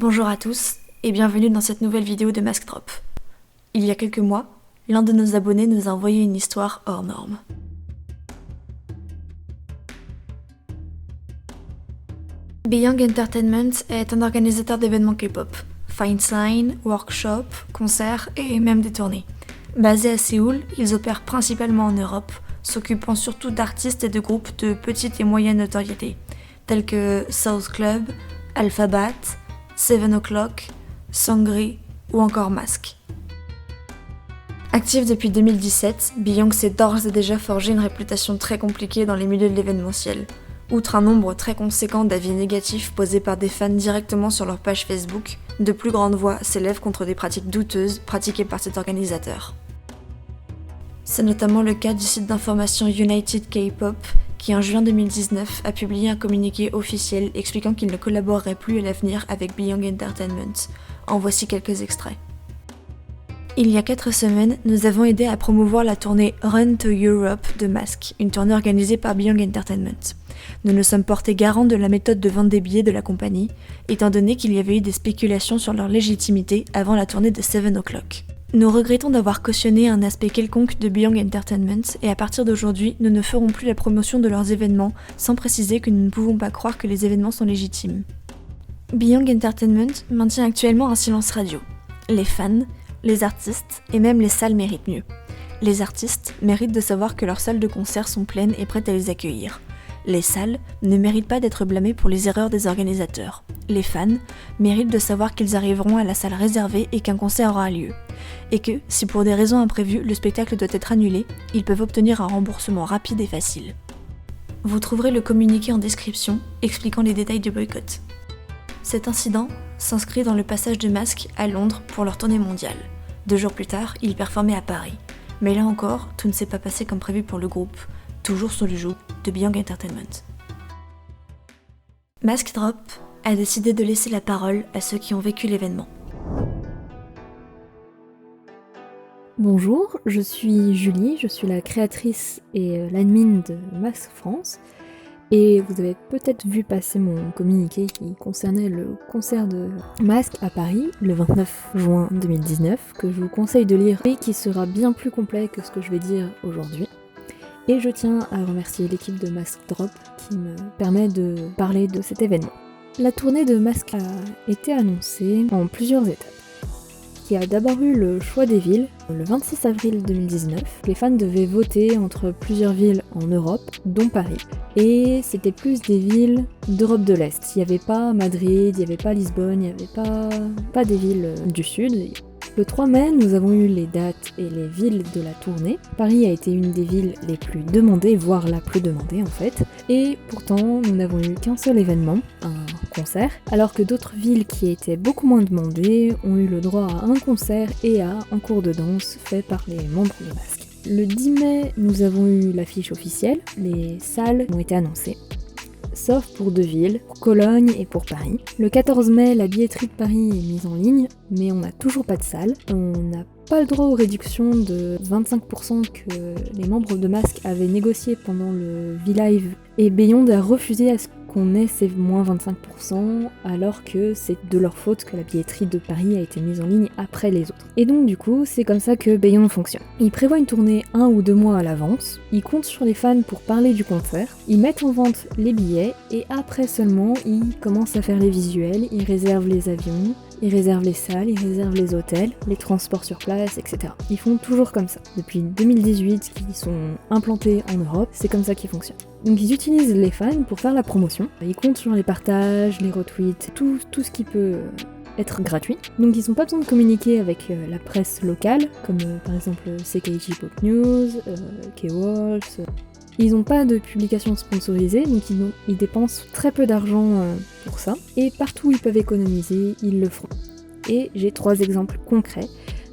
Bonjour à tous et bienvenue dans cette nouvelle vidéo de Mask Drop. Il y a quelques mois, l'un de nos abonnés nous a envoyé une histoire hors norme. Beyond Entertainment est un organisateur d'événements K-pop, fine sign, workshops, concerts et même des tournées. Basés à Séoul, ils opèrent principalement en Europe, s'occupant surtout d'artistes et de groupes de petite et moyenne notoriété, tels que South Club, Alphabat, 7 O'Clock, Sangri ou encore Mask. Actif depuis 2017, Beyond s'est d'ores et déjà forgé une réputation très compliquée dans les milieux de l'événementiel. Outre un nombre très conséquent d'avis négatifs posés par des fans directement sur leur page Facebook, de plus grandes voix s'élèvent contre des pratiques douteuses pratiquées par cet organisateur. C'est notamment le cas du site d'information United K-pop qui en juin 2019 a publié un communiqué officiel expliquant qu'il ne collaborerait plus à l'avenir avec Beyond Entertainment. En voici quelques extraits. Il y a 4 semaines, nous avons aidé à promouvoir la tournée Run to Europe de Mask, une tournée organisée par Beyond Entertainment. Nous nous sommes portés garants de la méthode de vente des billets de la compagnie, étant donné qu'il y avait eu des spéculations sur leur légitimité avant la tournée de 7 O'Clock. Nous regrettons d'avoir cautionné un aspect quelconque de Beyond Entertainment et à partir d'aujourd'hui, nous ne ferons plus la promotion de leurs événements sans préciser que nous ne pouvons pas croire que les événements sont légitimes. Beyond Entertainment maintient actuellement un silence radio. Les fans, les artistes et même les salles méritent mieux. Les artistes méritent de savoir que leurs salles de concert sont pleines et prêtes à les accueillir. Les salles ne méritent pas d'être blâmées pour les erreurs des organisateurs. Les fans méritent de savoir qu'ils arriveront à la salle réservée et qu'un concert aura lieu. Et que, si pour des raisons imprévues le spectacle doit être annulé, ils peuvent obtenir un remboursement rapide et facile. Vous trouverez le communiqué en description expliquant les détails du boycott. Cet incident s'inscrit dans le passage de Mask à Londres pour leur tournée mondiale. 2 jours plus tard, ils performaient à Paris. Mais là encore, tout ne s'est pas passé comme prévu pour le groupe, toujours sous le joug de Beyond Entertainment. Mask Drop a décidé de laisser la parole à ceux qui ont vécu l'événement. Bonjour, je suis Julie, je suis la créatrice et l'admin de Mask France. Et vous avez peut-être vu passer mon communiqué qui concernait le concert de Mask à Paris, le 29 juin 2019, que je vous conseille de lire et qui sera bien plus complet que ce que je vais dire aujourd'hui. Et je tiens à remercier l'équipe de Mask Drop qui me permet de parler de cet événement. La tournée de Mask a été annoncée en plusieurs étapes. Il y a d'abord eu le choix des villes, le 26 avril 2019. Les fans devaient voter entre plusieurs villes en Europe, dont Paris. Et c'était plus des villes d'Europe de l'Est. Il n'y avait pas Madrid, il n'y avait pas Lisbonne, il n'y avait pas des villes du Sud. Le 3 mai, nous avons eu les dates et les villes de la tournée. Paris a été une des villes les plus demandées, voire la plus demandée en fait. Et pourtant, nous n'avons eu qu'un seul événement, un concert, alors que d'autres villes qui étaient beaucoup moins demandées ont eu le droit à un concert et à un cours de danse fait par les membres de Mask. Le 10 mai, nous avons eu l'affiche officielle, les salles ont été annoncées. Sauf pour 2 villes, pour Cologne et pour Paris. Le 14 mai, la billetterie de Paris est mise en ligne, mais on n'a toujours pas de salle. On n'a pas le droit aux réductions de 25% que les membres de Mask avaient négocié pendant le V-Live. Et Beyond a refusé à ce qu'on ait ces moins 25%, alors que c'est de leur faute que la billetterie de Paris a été mise en ligne après les autres. Et donc du coup, c'est comme ça que Beyond fonctionne. Ils prévoient une tournée 1 ou 2 mois à l'avance, ils comptent sur les fans pour parler du concert, ils mettent en vente les billets, et après seulement, ils commencent à faire les visuels, ils réservent les avions, ils réservent les salles, ils réservent les hôtels, les transports sur place, etc. Ils font toujours comme ça. Depuis 2018 qu'ils sont implantés en Europe, c'est comme ça qu'ils fonctionnent. Donc ils utilisent les fans pour faire la promotion. Ils comptent sur les partages, les retweets, tout ce qui peut être gratuit. Donc ils n'ont pas besoin de communiquer avec la presse locale, comme par exemple CKG Pop News, K-Walls. Ils n'ont pas de publications sponsorisées, donc ils dépensent très peu d'argent pour ça. Et partout où ils peuvent économiser, ils le feront. Et j'ai 3 exemples concrets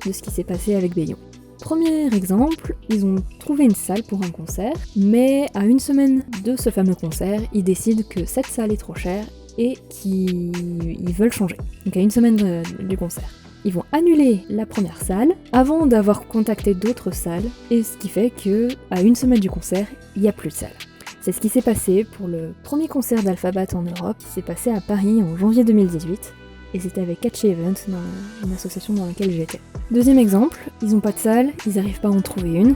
de ce qui s'est passé avec Beyond. Premier exemple, ils ont trouvé une salle pour un concert, mais à 1 semaine de ce fameux concert, ils décident que cette salle est trop chère et qu'ils veulent changer. Donc à 1 semaine du concert. Ils vont annuler la première salle avant d'avoir contacté d'autres salles, et ce qui fait que à 1 semaine du concert, il n'y a plus de salle. C'est ce qui s'est passé pour le premier concert d'Alphabat en Europe, qui s'est passé à Paris en janvier 2018. et c'était avec Catchy Event, dans une association dans laquelle j'étais. Deuxième exemple, ils ont pas de salle, ils arrivent pas à en trouver une,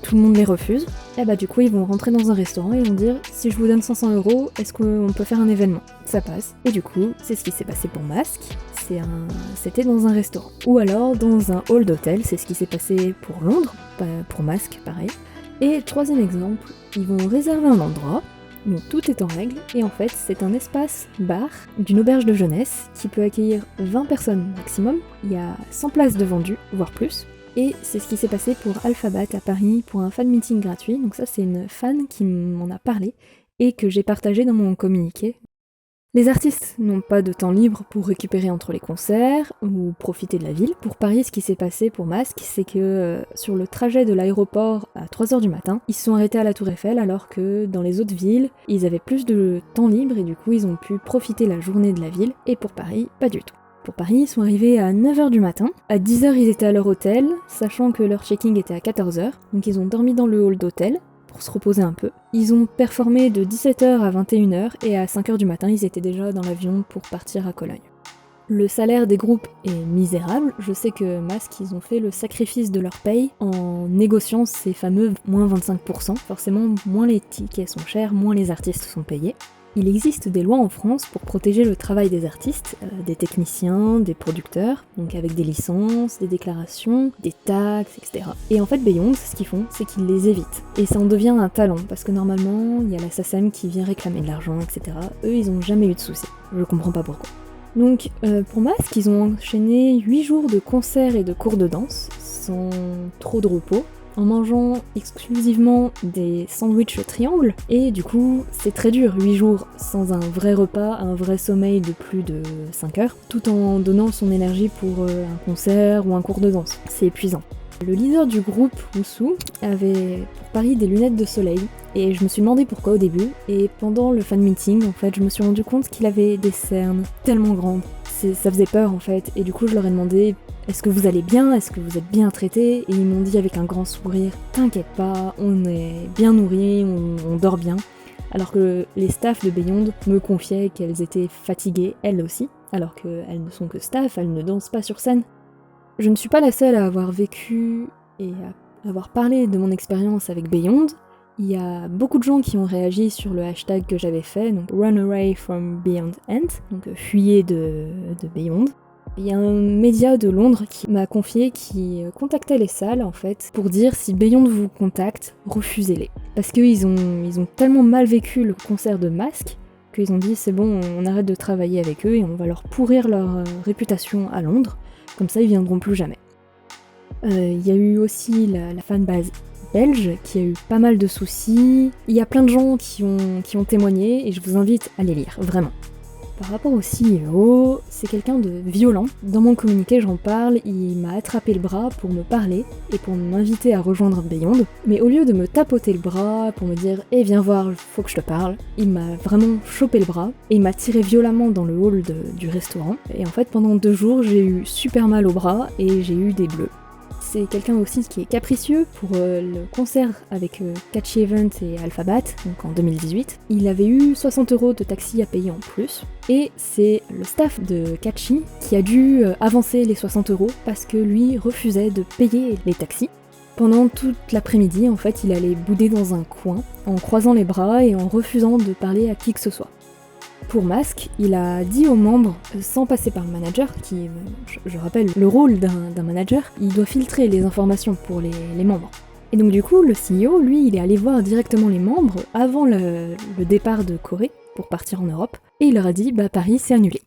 tout le monde les refuse, et bah du coup ils vont rentrer dans un restaurant et ils vont dire si je vous donne 500 €, est-ce qu'on peut faire un événement? Ça passe, et du coup c'est ce qui s'est passé pour Mask, c'était dans un restaurant. Ou alors dans un hall d'hôtel, c'est ce qui s'est passé pour Londres, pour Mask pareil. Et troisième exemple, ils vont réserver un endroit, donc tout est en règle, et en fait c'est un espace bar d'une auberge de jeunesse qui peut accueillir 20 personnes maximum, il y a 100 places de vendues, voire plus. Et c'est ce qui s'est passé pour Alphabat à Paris pour un fan meeting gratuit, donc ça c'est une fan qui m'en a parlé et que j'ai partagé dans mon communiqué. Les artistes n'ont pas de temps libre pour récupérer entre les concerts ou profiter de la ville. Pour Paris, ce qui s'est passé pour Mask, c'est que sur le trajet de l'aéroport à 3h du matin, ils se sont arrêtés à la Tour Eiffel alors que dans les autres villes, ils avaient plus de temps libre et du coup ils ont pu profiter la journée de la ville, et pour Paris, pas du tout. Pour Paris, ils sont arrivés à 9h du matin, à 10h ils étaient à leur hôtel, sachant que leur check-in était à 14h, donc ils ont dormi dans le hall d'hôtel, pour se reposer un peu. Ils ont performé de 17h à 21h et à 5h du matin, ils étaient déjà dans l'avion pour partir à Cologne. Le salaire des groupes est misérable, je sais que Mask, ils ont fait le sacrifice de leur paye en négociant ces fameux moins 25%. Forcément, moins les tickets sont chers, moins les artistes sont payés. Il existe des lois en France pour protéger le travail des artistes, des techniciens, des producteurs, donc avec des licences, des déclarations, des taxes, etc. Et en fait, Beyond, ce qu'ils font, c'est qu'ils les évitent. Et ça en devient un talent, parce que normalement, il y a la SACEM qui vient réclamer de l'argent, etc. Eux, ils ont jamais eu de soucis. Je comprends pas pourquoi. Donc, pour Mask, ils ont enchaîné 8 jours de concerts et de cours de danse, sans trop de repos, en mangeant exclusivement des sandwichs triangles, et du coup c'est très dur, 8 jours sans un vrai repas, un vrai sommeil de plus de 5 heures, tout en donnant son énergie pour un concert ou un cours de danse. C'est épuisant. Le leader du groupe, Wushu, avait pour Paris des lunettes de soleil, et je me suis demandé pourquoi au début, et pendant le fan meeting, en fait, je me suis rendu compte qu'il avait des cernes tellement grandes. Ça faisait peur en fait, et du coup je leur ai demandé est-ce que vous allez bien, est-ce que vous êtes bien traités, et ils m'ont dit avec un grand sourire t'inquiète pas, on est bien nourris, on dort bien, alors que les staffs de Beyond me confiaient qu'elles étaient fatiguées elles aussi, alors qu'elles ne sont que staff, elles ne dansent pas sur scène. Je ne suis pas la seule à avoir vécu et à avoir parlé de mon expérience avec Beyond. Il y a beaucoup de gens qui ont réagi sur le hashtag que j'avais fait, donc Run Away from Beyond End, donc fuyez de Beyond. Il y a un média de Londres qui m'a confié qui contactait les salles en fait pour dire si Beyond vous contacte, refusez-les. Parce qu'ils ont tellement mal vécu le concert de Mask qu'ils ont dit c'est bon, on arrête de travailler avec eux et on va leur pourrir leur réputation à Londres, comme ça ils viendront plus jamais. Il y a eu aussi la fanbase belge qui a eu pas mal de soucis. Il y a plein de gens qui ont témoigné et je vous invite à les lire, vraiment. Par rapport au CEO, c'est quelqu'un de violent. Dans mon communiqué, j'en parle, il m'a attrapé le bras pour me parler et pour m'inviter à rejoindre Beyond. Mais au lieu de me tapoter le bras pour me dire « Eh viens voir, faut que je te parle », il m'a vraiment chopé le bras et il m'a tiré violemment dans le hall du restaurant. Et en fait, pendant 2 jours, j'ai eu super mal au bras et j'ai eu des bleus. C'est quelqu'un aussi qui est capricieux. Pour le concert avec Catchy Event et Alphabat, donc en 2018, il avait eu 60 € de taxi à payer en plus. Et c'est le staff de Catchy qui a dû avancer les 60 € parce que lui refusait de payer les taxis. Pendant toute l'après-midi, en fait, il allait bouder dans un coin, en croisant les bras et en refusant de parler à qui que ce soit. Pour Mask, il a dit aux membres, sans passer par le manager, qui, je rappelle, le rôle d'un manager, il doit filtrer les informations pour les membres. Et donc du coup, le CEO, lui, il est allé voir directement les membres avant le départ de Corée, pour partir en Europe, et il leur a dit, Paris, c'est annulé.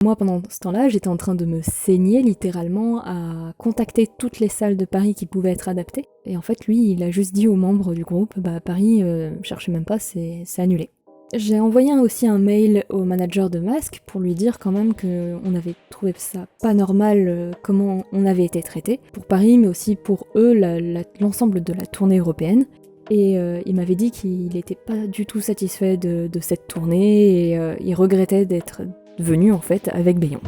Moi, pendant ce temps-là, j'étais en train de me saigner, littéralement, à contacter toutes les salles de Paris qui pouvaient être adaptées. Et en fait, lui, il a juste dit aux membres du groupe, Paris, cherchez même pas, c'est annulé. J'ai envoyé aussi un mail au manager de Mask pour lui dire quand même qu'on avait trouvé ça pas normal comment on avait été traité, pour Paris mais aussi pour eux, l'ensemble de la tournée européenne. Et il m'avait dit qu'il n'était pas du tout satisfait de cette tournée et il regrettait d'être venu en fait avec Beyond.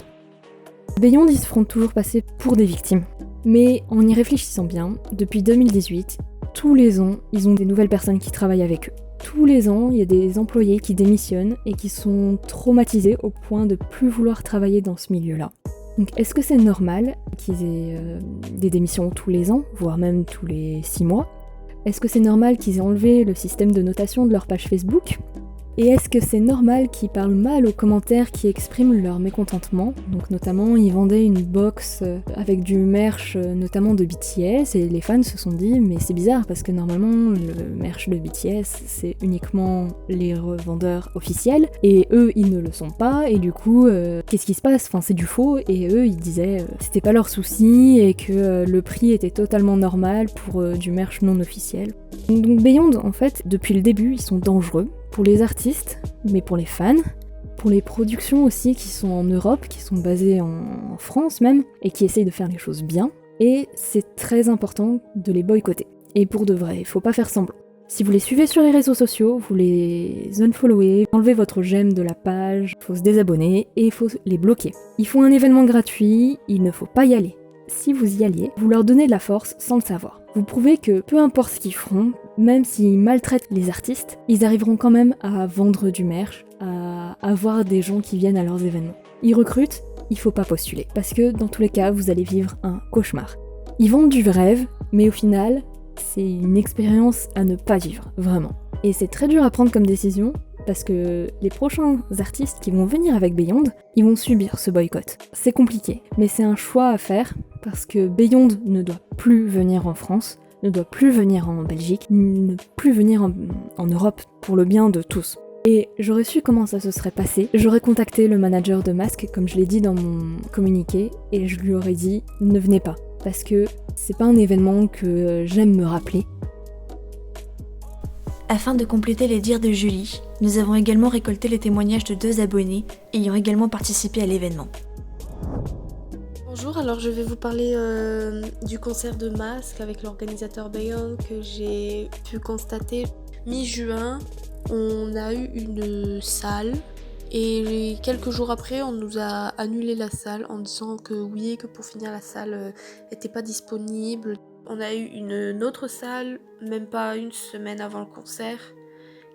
Beyond, ils se feront toujours passer pour des victimes. Mais en y réfléchissant bien, depuis 2018, tous les ans, ils ont des nouvelles personnes qui travaillent avec eux. Tous les ans, il y a des employés qui démissionnent et qui sont traumatisés au point de plus vouloir travailler dans ce milieu-là. Donc est-ce que c'est normal qu'ils aient des démissions tous les ans, voire même tous les 6 mois ? Est-ce que c'est normal qu'ils aient enlevé le système de notation de leur page Facebook ? Et est-ce que c'est normal qu'ils parlent mal aux commentaires qui expriment leur mécontentement ? Donc notamment, ils vendaient une box avec du merch, notamment de BTS, et les fans se sont dit « mais c'est bizarre parce que normalement, le merch de BTS, c'est uniquement les revendeurs officiels, et eux, ils ne le sont pas, et du coup, qu'est-ce qui se passe ? Enfin, c'est du faux, et eux, ils disaient c'était pas leur souci, et que le prix était totalement normal pour du merch non officiel. » Donc Beyond, en fait, depuis le début, ils sont dangereux. Pour les artistes, mais pour les fans, pour les productions aussi qui sont en Europe, qui sont basées en France même, et qui essayent de faire les choses bien, et c'est très important de les boycotter. Et pour de vrai, il faut pas faire semblant. Si vous les suivez sur les réseaux sociaux, vous les unfollowez, enlevez votre j'aime de la page, il faut se désabonner et il faut les bloquer. Ils font un événement gratuit, il ne faut pas y aller. Si vous y alliez, vous leur donnez de la force sans le savoir. Vous prouvez que peu importe ce qu'ils feront, même s'ils maltraitent les artistes, ils arriveront quand même à vendre du merch, à avoir des gens qui viennent à leurs événements. Ils recrutent, il faut pas postuler, parce que dans tous les cas, vous allez vivre un cauchemar. Ils vendent du rêve, mais au final, c'est une expérience à ne pas vivre, vraiment. Et c'est très dur à prendre comme décision, parce que les prochains artistes qui vont venir avec Beyond, ils vont subir ce boycott. C'est compliqué, mais c'est un choix à faire, parce que Beyond ne doit plus venir en France, ne doit plus venir en Belgique, ne plus venir en Europe, pour le bien de tous. Et j'aurais su comment ça se serait passé, j'aurais contacté le manager de Mask, comme je l'ai dit dans mon communiqué, et je lui aurais dit « ne venez pas », parce que c'est pas un événement que j'aime me rappeler. Afin de compléter les dires de Julie, nous avons également récolté les témoignages de 2 abonnés ayant également participé à l'événement. Bonjour, alors je vais vous parler du concert de Mask avec l'organisateur Beyond que j'ai pu constater. Mi-juin, on a eu une salle et quelques jours après, on nous a annulé la salle en disant que oui, que pour finir la salle n'était pas disponible. On a eu une autre salle, même pas une semaine avant le concert,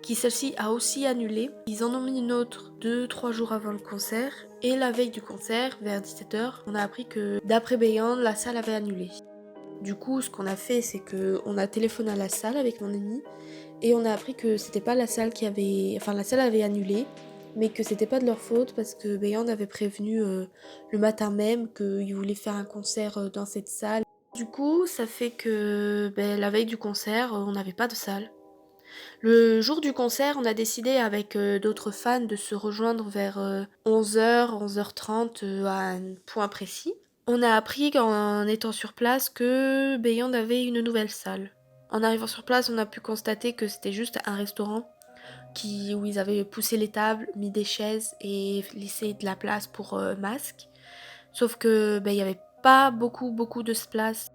qui celle-ci a aussi annulé. Ils en ont mis une autre 2-3 jours avant le concert. Et la veille du concert, vers 17h, on a appris que d'après Beyond, la salle avait annulé. Du coup, ce qu'on a fait, c'est qu'on a téléphoné à la salle avec mon ami et on a appris que c'était pas la salle qui avait... Enfin, la salle avait annulé, mais que c'était pas de leur faute parce que Beyond avait prévenu le matin même qu'ils voulaient faire un concert dans cette salle. Du coup, ça fait que la veille du concert, on n'avait pas de salle. Le jour du concert, on a décidé avec d'autres fans de se rejoindre vers 11h, 11h30 à un point précis. On a appris en étant sur place que Beyond avait une nouvelle salle. En arrivant sur place, on a pu constater que c'était juste un restaurant où ils avaient poussé les tables, mis des chaises et laissé de la place pour Mask. Sauf que il y avait pas beaucoup de place.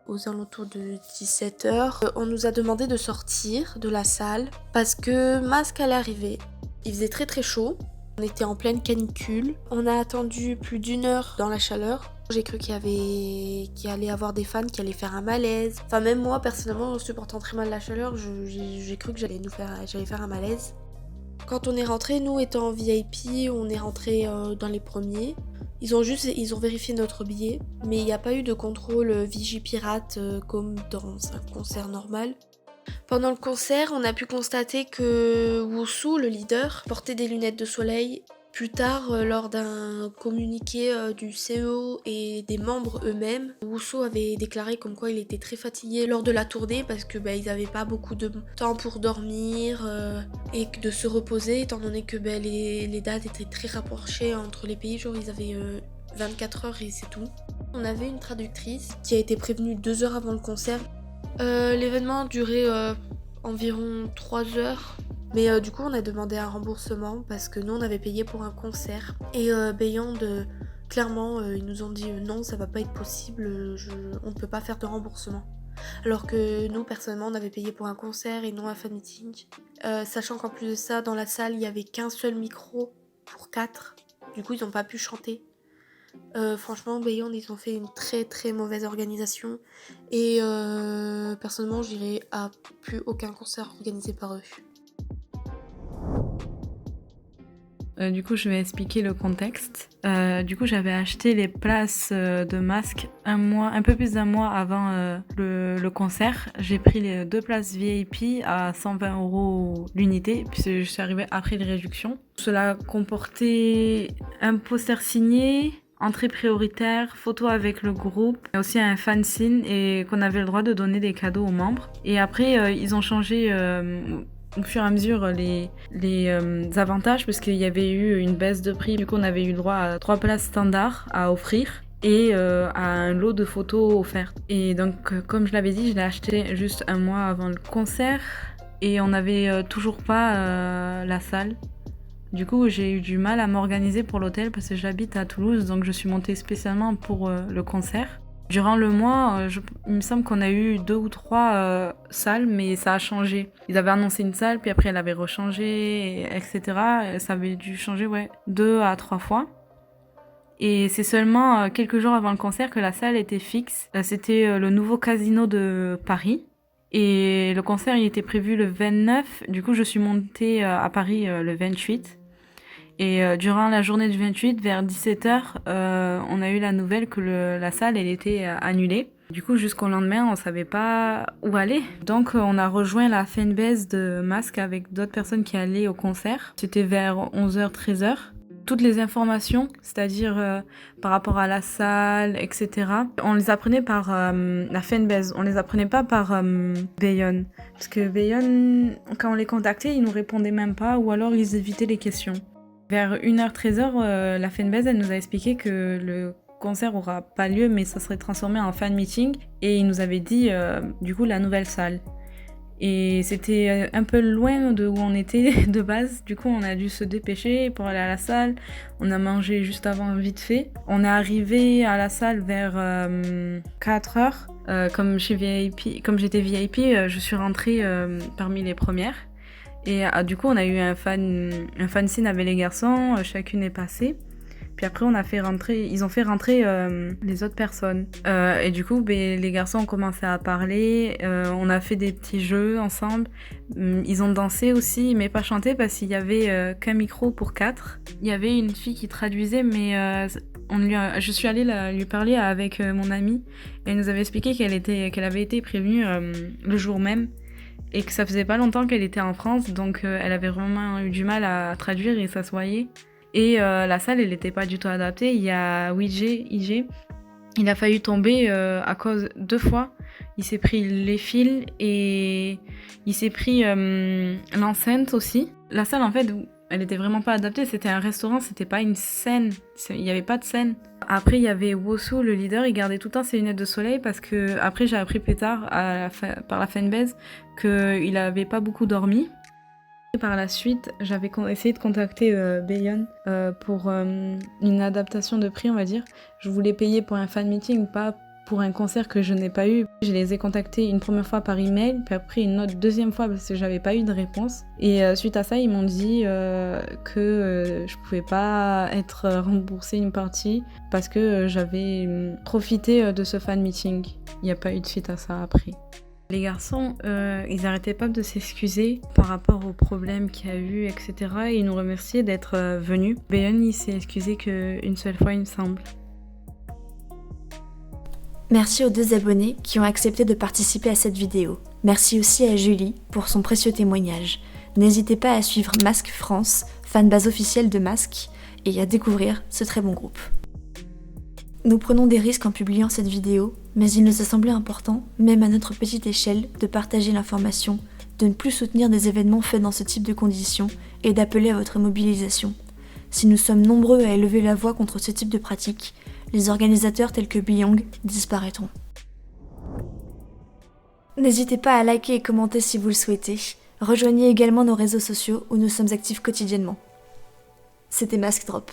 Aux alentours de 17h, on nous a demandé de sortir de la salle parce que Mask allait arriver. Il faisait très très chaud, on était en pleine canicule, on a attendu plus d'1 heure dans la chaleur. J'ai cru qu'il allait y avoir des fans qui allaient faire un malaise. Enfin même moi personnellement, en supportant très mal la chaleur, j'ai cru que j'allais faire un malaise. Quand on est rentré, nous étant en VIP, on est rentré dans les premiers. Ils ont vérifié notre billet, mais il n'y a pas eu de contrôle Vigipirate comme dans un concert normal. Pendant le concert, on a pu constater que Wushu, le leader, portait des lunettes de soleil. Plus tard, lors d'un communiqué du CEO et des membres eux-mêmes, Wushu avait déclaré comme quoi il était très fatigué lors de la tournée parce que ils n'avaient pas beaucoup de temps pour dormir et de se reposer étant donné que les dates étaient très rapprochées entre les pays, genre ils avaient 24 heures et c'est tout. On avait une traductrice qui a été prévenue 2 heures avant le concert. L'événement durait environ 3 heures. Mais du coup on a demandé un remboursement parce que nous on avait payé pour un concert et Beyond clairement ils nous ont dit non, ça va pas être possible, on ne peut pas faire de remboursement. Alors que nous personnellement on avait payé pour un concert et non un fan meeting. Sachant qu'en plus de ça dans la salle il y avait qu'un seul micro pour 4, du coup ils n'ont pas pu chanter. Franchement Beyond ils ont fait une très très mauvaise organisation et personnellement j'irai à plus aucun concert organisé par eux. Du coup, je vais expliquer le contexte. Du coup, j'avais acheté les places de Mask un peu plus d'un mois avant le concert. J'ai pris les 2 places VIP à 120 € l'unité, puisque je suis arrivée après les réductions. Cela comportait un poster signé, entrée prioritaire, photo avec le groupe, et aussi un fanzine et qu'on avait le droit de donner des cadeaux aux membres. Et après, ils ont changé au fur et à mesure les avantages, parce qu'il y avait eu une baisse de prix. Du coup, on avait eu le droit à 3 places standards à offrir et à un lot de photos offertes. Et donc, comme je l'avais dit, je l'ai acheté juste un mois avant le concert et on n'avait toujours pas la salle. Du coup, j'ai eu du mal à m'organiser pour l'hôtel parce que j'habite à Toulouse, donc je suis montée spécialement pour le concert. Durant le mois, il me semble qu'on a eu 2 ou 3 salles, mais ça a changé. Ils avaient annoncé une salle, puis après elle avait rechangé, etc. Ça avait dû changer 2 à 3 fois. Et c'est seulement quelques jours avant le concert que la salle était fixe. C'était le nouveau casino de Paris. Et le concert il était prévu le 29. Du coup, je suis montée à Paris le 28. Et durant la journée du 28, vers 17h, on a eu la nouvelle que la salle elle était annulée. Du coup, jusqu'au lendemain, on savait pas où aller. Donc, on a rejoint la fanbase de Mask avec d'autres personnes qui allaient au concert. C'était vers 11h, 13h. Toutes les informations, c'est-à-dire par rapport à la salle, etc., on les apprenait par la fanbase. On les apprenait pas par Bayonne. Parce que Bayonne, quand on les contactait, ils nous répondaient même pas ou alors ils évitaient les questions. Vers 1h, 13h, la fanbase, elle nous a expliqué que le concert aura pas lieu, mais ça serait transformé en fan meeting. Et ils nous avaient dit, du coup, la nouvelle salle. Et c'était un peu loin de où on était de base. Du coup, on a dû se dépêcher pour aller à la salle. On a mangé juste avant, vite fait. On est arrivé à la salle vers 4h. Comme j'étais VIP, je suis rentrée parmi les premières. Et du coup, on a eu un fanzine avec les garçons, chacune est passée. Puis après, ils ont fait rentrer les autres personnes. Et du coup, les garçons ont commencé à parler, on a fait des petits jeux ensemble. Ils ont dansé aussi, mais pas chanté parce qu'il y avait qu'un micro pour 4. Il y avait une fille qui traduisait, mais je suis allée lui parler avec mon amie. Et elle nous avait expliqué qu'elle avait été prévenue le jour même. Et que ça faisait pas longtemps qu'elle était en France, donc elle avait vraiment eu du mal à traduire et ça se voyait. Et la salle, elle était pas du tout adaptée. Il y a IG, il a failli tomber à cause 2 fois. Il s'est pris les fils et il s'est pris l'enceinte aussi. La salle, en fait, elle était vraiment pas adaptée. C'était un restaurant, c'était pas une scène. Il y avait pas de scène. Après, il y avait Wosu, le leader, il gardait tout le temps ses lunettes de soleil parce que après j'ai appris plus tard par la fanbase qu'il avait pas beaucoup dormi. Et par la suite, j'avais essayé de contacter Bayonne pour une adaptation de prix, on va dire. Je voulais payer pour un fan meeting, pas pour un concert que je n'ai pas eu. Je les ai contactés une première fois par email, puis après une autre deuxième fois parce que j'avais pas eu de réponse. Et suite à ça, ils m'ont dit que je pouvais pas être remboursée une partie parce que j'avais profité de ce fan meeting. Il n'y a pas eu de suite à ça après. Les garçons, ils arrêtaient pas de s'excuser par rapport aux problèmes qu'il y a eu, etc. Et ils nous remerciaient d'être venus. Bayonne, il s'est excusé qu'une seule fois, il me semble. Merci aux 2 abonnés qui ont accepté de participer à cette vidéo. Merci aussi à Julie pour son précieux témoignage. N'hésitez pas à suivre Mask France, fanbase officielle de Mask, et à découvrir ce très bon groupe. Nous prenons des risques en publiant cette vidéo, mais il nous a semblé important, même à notre petite échelle, de partager l'information, de ne plus soutenir des événements faits dans ce type de conditions et d'appeler à votre mobilisation. Si nous sommes nombreux à élever la voix contre ce type de pratique, les organisateurs tels que Beyond disparaîtront. N'hésitez pas à liker et commenter si vous le souhaitez. Rejoignez également nos réseaux sociaux où nous sommes actifs quotidiennement. C'était Mask Drop.